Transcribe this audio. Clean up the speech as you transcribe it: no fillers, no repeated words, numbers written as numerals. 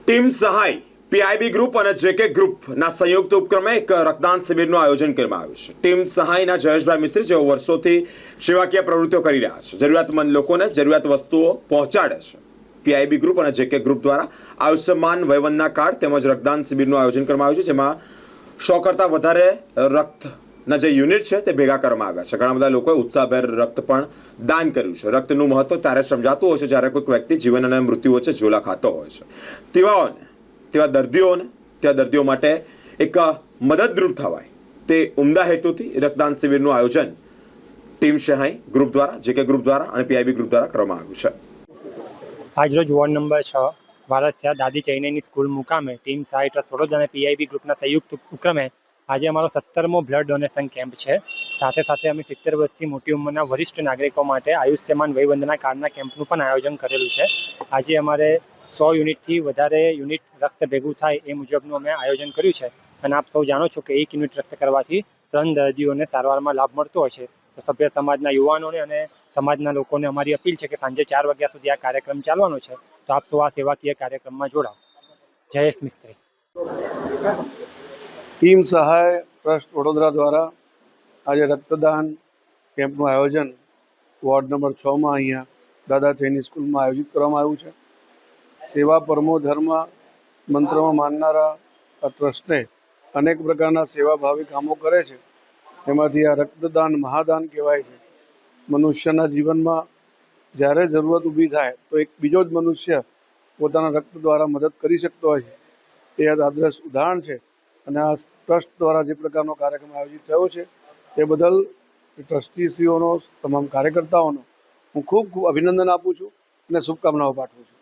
Team સહાય PIB group અને જેકે ગ્રુપના સંયુક્ત ઉપક્રમે એક રક્તદાન શિબિરનું આયોજન કરવામાં આવ્યું છે। ટીમ સહાયના જયેશભાઈ મિસ્ત્રી જેઓ વર્ષોથી સેવાકીય પ્રવૃત્તિઓ કરી રહ્યા છે, જરૂરિયાતમંદ લોકોને જરૂરિયાત વસ્તુઓ પહોંચાડે છે। પીઆઈબી ગ્રુપ અને જેકે ગ્રુપ દ્વારા આયુષ્યમાન વયવંદના કાર્ડ તેમજ રક્તદાન શિબિરનું આયોજન કરવામાં આવ્યું છે, જેમાં 100 કરતાં વધારે રક્તના જે યુનિટ છે તે ભેગા કરવામાં આવ્યા છે। ઘણા બધા લોકોએ ઉત્સાહભેર રક્ત પણ દાન કર્યું છે। રક્તનું મહત્વ ત્યારે સમજાતું હોય છે જ્યારે કોઈક વ્યક્તિ જીવન અને મૃત્યુ વચ્ચે ઝોલા ખાતો હોય છે। તેવા દર્દીઓ માટે એક મદદરૂપ થવાય તે ઉમદા હેતુથી રક્તદાન શિબિરનું આયોજન ટીમ સહાય ગ્રુપ દ્વારા, જેકે ગ્રુપ દ્વારા અને પીઆઈબી ગ્રુપ દ્વારા કરવામાં આવ્યું છે। આજરોજ વોર્ડ નંબર 6 વારસિયા દાદી ચૈનીની સ્કૂલ મુકામે ટીમ સહાય ટ્રસ્ટ વડોદરા અને પીઆઈબી ગ્રુપના સંયુક્ત ઉપક્રમે આજે અમારો 17મો બ્લડ ડોનેશન કેમ્પ છે। સાથે સાથે અમે 70 વર્ષથી મોટી ઉંમરના વરિષ્ઠ નાગરિકો માટે આયુષ્યમાન વયવંદના કાર્ડના કેમ્પનું પણ આયોજન કરેલું છે। આજે અમારે 100 યુનિટથી વધારે યુનિટ રક્ત ભેગું થાય એ મુજબનું અમે આયોજન કર્યું છે અને આપ સૌ જાણો છો કે 1 યુનિટ રક્ત કરવાથી 3 દર્દીઓને સારવારમાં લાભ મળતો હોય છે। તો સભ્ય સમાજના યુવાનોને અને સમાજના લોકોને અમારી અપીલ છે કે સાંજે 4 વાગ્યા સુધી આ કાર્યક્રમ ચાલવાનો છે, તો આપ સૌ આ સેવાકીય કાર્યક્રમમાં જોડાઓ। જયેશ મિસ્ત્રી। ટીમ સહાય ટ્રસ્ટ વડોદરા દ્વારા આજે રક્તદાન કેમ્પનું આયોજન વોર્ડ નંબર 6 અહીંયા દાદા ચૈની સ્કૂલમાં આયોજિત કરવામાં આવ્યું છે। સેવા પરમો ધર્મ મંત્રમાં માનનારા આ ટ્રસ્ટને અનેક પ્રકારના સેવાભાવી કામો કરે છે। એમાંથી આ રક્તદાન મહાદાન કહેવાય છે। મનુષ્યના જીવનમાં જ્યારે જરૂરત ઊભી થાય તો એક બીજો જ મનુષ્ય પોતાના રક્ત દ્વારા મદદ કરી શકતો હોય છે। એ આદર્શ ઉદાહરણ છે અને આ ટ્રસ્ટ દ્વારા જે પ્રકારનો કાર્યક્રમ આયોજિત થયો છે એ બદલ ટ્રસ્ટીશ્રીઓનો, તમામ કાર્યકર્તાઓનો હું ખૂબ અભિનંદન આપું છું અને શુભકામનાઓ પાઠવું છું।